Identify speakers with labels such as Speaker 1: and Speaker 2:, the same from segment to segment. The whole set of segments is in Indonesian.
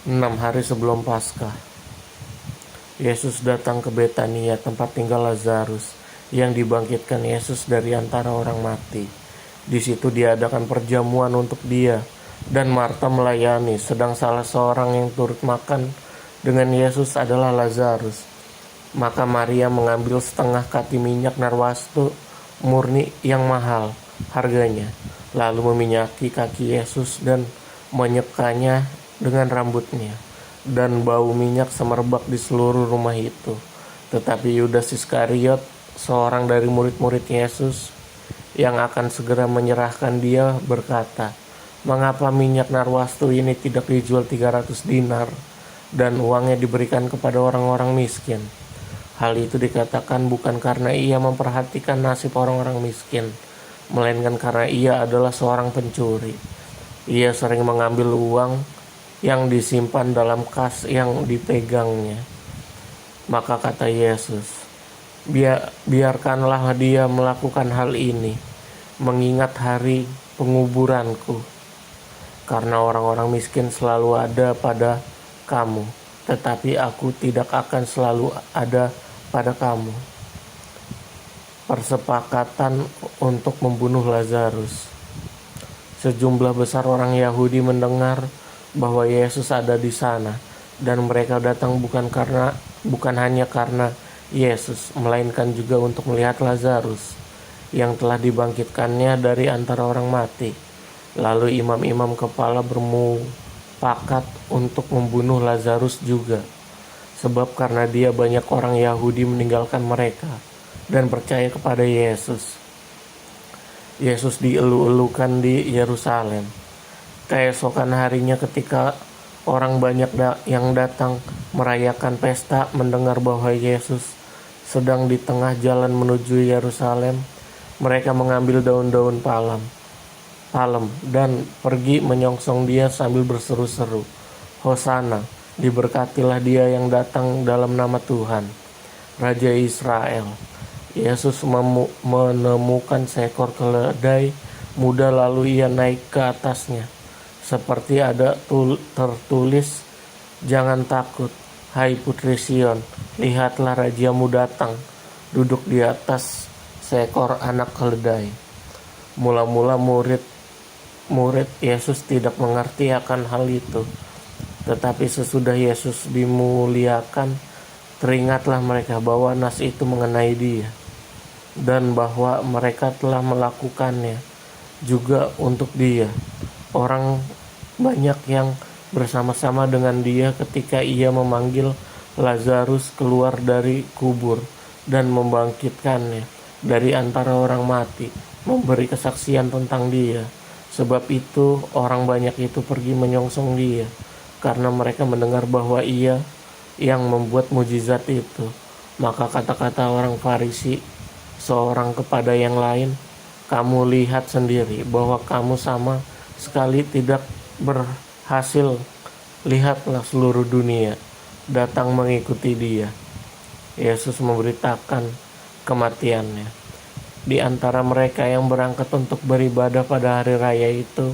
Speaker 1: 6 hari sebelum Paskah, Yesus datang ke Betania, tempat tinggal Lazarus, yang dibangkitkan Yesus dari antara orang mati. Di situ diadakan perjamuan untuk dia, dan Marta melayani, sedang salah seorang yang turut makan dengan Yesus adalah Lazarus. Maka Maria mengambil setengah kati minyak narwastu murni yang mahal harganya, lalu meminyaki kaki Yesus dan menyekanya dengan rambutnya, dan bau minyak semerbak di seluruh rumah itu. Tetapi Yudas Iskariot, seorang dari murid-murid Yesus yang akan segera menyerahkan dia, berkata, "Mengapa minyak narwastu ini tidak dijual 300 dinar dan uangnya diberikan kepada orang-orang miskin?" Hal itu dikatakan bukan karena ia memperhatikan nasib orang-orang miskin, melainkan karena ia adalah seorang pencuri. Ia sering mengambil uang yang disimpan dalam kas yang dipegangnya. Maka kata Yesus, biarkanlah dia melakukan hal ini, mengingat hari penguburanku. Karena orang-orang miskin selalu ada pada kamu, tetapi aku tidak akan selalu ada pada kamu. Persepakatan untuk membunuh Lazarus. Sejumlah besar orang Yahudi mendengar bahwa Yesus ada di sana, dan mereka datang bukan hanya karena Yesus, melainkan juga untuk melihat Lazarus yang telah dibangkitkannya dari antara orang mati. Lalu imam-imam kepala bermufakat untuk membunuh Lazarus juga, sebab karena dia banyak orang Yahudi meninggalkan mereka dan percaya kepada Yesus. Yesus dielu-elukan di Yerusalem. Keesokan harinya ketika orang banyak yang datang merayakan pesta mendengar bahwa Yesus sedang di tengah jalan menuju Yerusalem, mereka mengambil daun-daun palem dan pergi menyongsong dia sambil berseru-seru, "Hosana, diberkatilah dia yang datang dalam nama Tuhan, Raja Israel." Yesus menemukan seekor keledai muda, lalu ia naik ke atasnya. Seperti ada tertulis, "Jangan takut, hai putri Sion, lihatlah rajamu datang, duduk di atas seekor anak keledai." Mula-mula murid Yesus tidak mengerti akan hal itu. Tetapi sesudah Yesus dimuliakan, teringatlah mereka bahwa nas itu mengenai dia, dan bahwa mereka telah melakukannya juga untuk dia. Orang banyak yang bersama-sama dengan dia ketika ia memanggil Lazarus keluar dari kubur dan membangkitkannya dari antara orang mati, memberi kesaksian tentang dia. Sebab itu orang banyak itu pergi menyongsong dia, karena mereka mendengar bahwa ia yang membuat mujizat itu. Maka kata-kata orang Farisi seorang kepada yang lain, "Kamu lihat sendiri bahwa kamu sama sekali tidak berhasil. Lihatlah seluruh dunia datang mengikuti dia." Yesus memberitakan kematiannya. Di antara mereka yang berangkat untuk beribadah pada hari raya itu,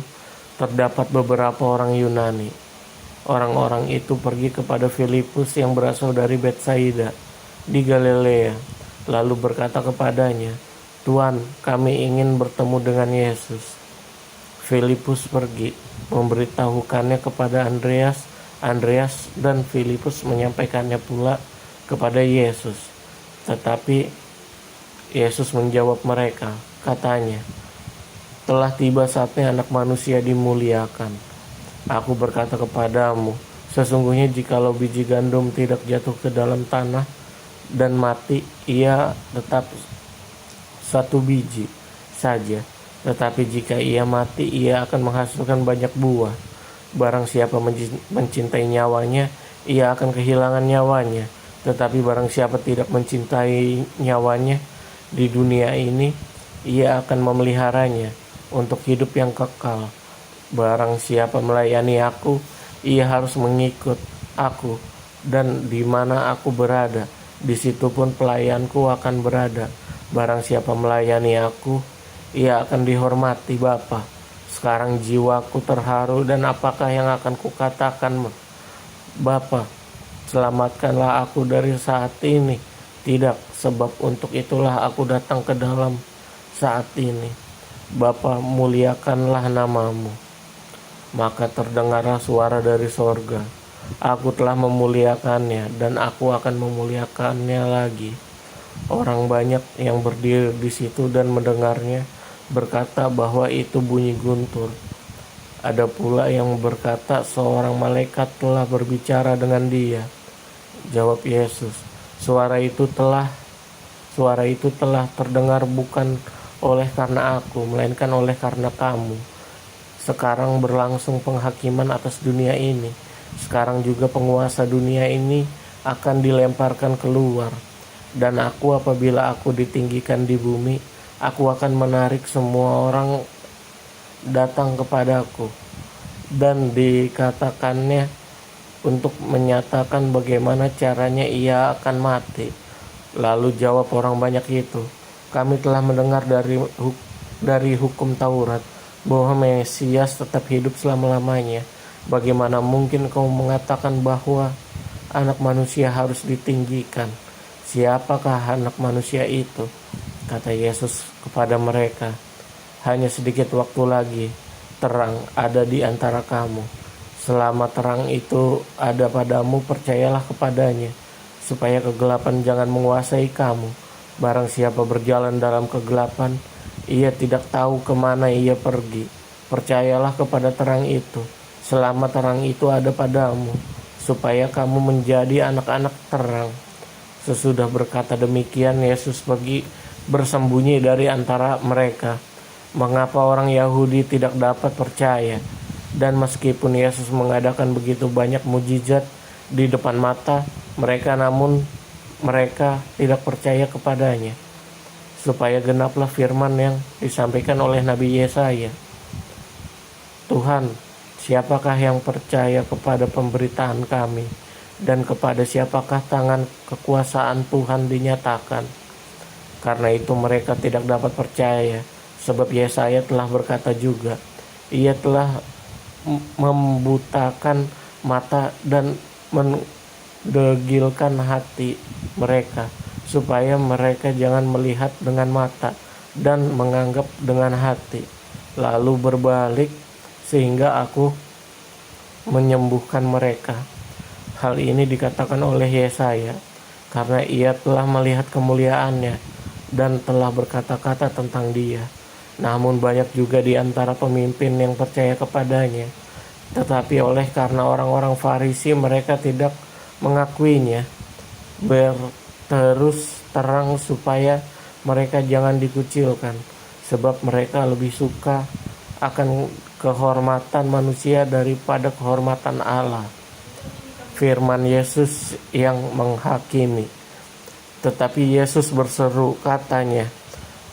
Speaker 1: terdapat beberapa orang Yunani. Orang-orang itu pergi kepada Filipus yang berasal dari Betsaida di Galilea, lalu berkata kepadanya, "Tuan, kami ingin bertemu dengan Yesus." Filipus pergi memberitahukannya kepada Andreas dan Filipus menyampaikannya pula kepada Yesus. Tetapi Yesus menjawab mereka, katanya, "Telah tiba saatnya Anak Manusia dimuliakan. Aku berkata kepadamu, sesungguhnya jikalau biji gandum tidak jatuh ke dalam tanah dan mati, ia tetap satu biji saja. Tetapi jika ia mati, ia akan menghasilkan banyak buah. Barang siapa mencintai nyawanya, ia akan kehilangan nyawanya. Tetapi barang siapa tidak mencintai nyawanya di dunia ini, ia akan memeliharanya untuk hidup yang kekal. Barang siapa melayani aku, ia harus mengikut aku, dan di mana aku berada, di situ pun pelayanku akan berada. Barang siapa melayani aku, ia akan dihormati Bapa. Sekarang jiwaku terharu, dan apakah yang akan kukatakan Bapa, selamatkanlah aku dari saat ini. Tidak, sebab untuk itulah aku datang ke dalam saat ini. Bapa, muliakanlah namamu. Maka terdengarlah suara dari sorga. Aku telah memuliakannya dan aku akan memuliakannya lagi. Orang banyak yang berdiri di situ dan mendengarnya berkata bahwa itu bunyi guntur. Ada pula yang berkata seorang malaikat telah berbicara dengan dia. Jawab Yesus, suara itu telah terdengar bukan oleh karena aku, melainkan oleh karena kamu. Sekarang berlangsung penghakiman atas dunia ini. Sekarang juga penguasa dunia ini akan dilemparkan keluar. Dan apabila aku ditinggikan di bumi, aku akan menarik semua orang datang kepadaku. Dan dikatakannya untuk menyatakan bagaimana caranya ia akan mati. Lalu jawab orang banyak itu, kami telah mendengar dari hukum Taurat bahwa Mesias tetap hidup selama-lamanya. Bagaimana mungkin kau mengatakan bahwa anak manusia harus ditinggikan? Siapakah anak manusia itu? Kata Yesus kepada mereka, hanya sedikit waktu lagi terang ada di antara kamu. Selama terang itu ada padamu, percayalah kepadanya, supaya kegelapan jangan menguasai kamu. Barang siapa berjalan dalam kegelapan, ia tidak tahu kemana ia pergi. Percayalah kepada terang itu, selama terang itu ada padamu, supaya kamu menjadi anak-anak terang. Sesudah berkata demikian, Yesus bersembunyi dari antara mereka. Mengapa orang Yahudi tidak dapat percaya? Dan meskipun Yesus mengadakan begitu banyak mujizat di depan mata mereka, namun mereka tidak percaya kepadanya, supaya genaplah firman yang disampaikan oleh Nabi Yesaya. Tuhan, siapakah yang percaya kepada pemberitaan kami, dan kepada siapakah tangan kekuasaan Tuhan dinyatakan? Karena itu mereka tidak dapat percaya, sebab Yesaya telah berkata juga, ia telah membutakan mata dan mendegilkan hati mereka, supaya mereka jangan melihat dengan mata dan menganggap dengan hati, lalu berbalik sehingga aku menyembuhkan mereka. Hal ini dikatakan oleh Yesaya karena ia telah melihat kemuliaannya dan telah berkata-kata tentang dia. Namun banyak juga di antara pemimpin yang percaya kepadanya. Tetapi oleh karena orang-orang Farisi mereka tidak mengakuinya. Berterus terang supaya mereka jangan dikucilkan. Sebab mereka lebih suka akan kehormatan manusia daripada kehormatan Allah. Firman Yesus yang menghakimi. Tetapi Yesus berseru katanya,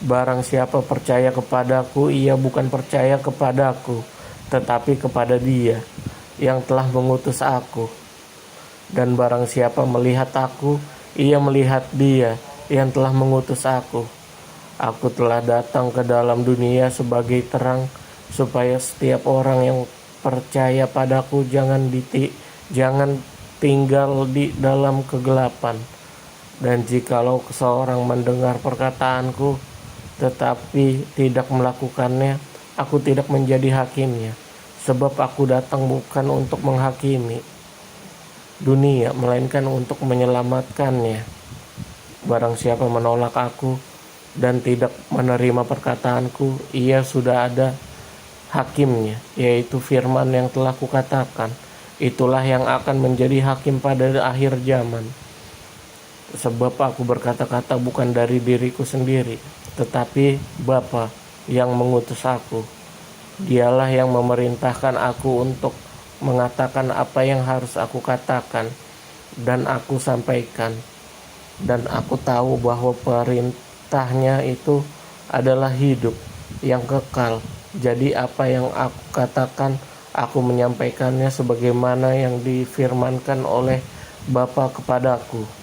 Speaker 1: barang siapa percaya kepadaku, ia bukan percaya kepadaku, tetapi kepada Dia yang telah mengutus aku. Dan barang siapa melihat aku, ia melihat Dia yang telah mengutus aku. Aku telah datang ke dalam dunia sebagai terang, supaya setiap orang yang percaya padaku jangan tinggal di dalam kegelapan. Dan jikalau seorang mendengar perkataanku tetapi tidak melakukannya, aku tidak menjadi hakimnya. Sebab aku datang bukan untuk menghakimi dunia, melainkan untuk menyelamatkannya. Barang siapa menolak aku dan tidak menerima perkataanku, ia sudah ada hakimnya, yaitu firman yang telah kukatakan. Itulah yang akan menjadi hakim pada akhir zaman. Sebab aku berkata-kata bukan dari diriku sendiri, tetapi Bapa yang mengutus aku. Dialah yang memerintahkan aku untuk mengatakan apa yang harus aku katakan dan aku sampaikan. Dan aku tahu bahwa perintahnya itu adalah hidup yang kekal. Jadi apa yang aku katakan, aku menyampaikannya sebagaimana yang difirmankan oleh Bapa kepadaku.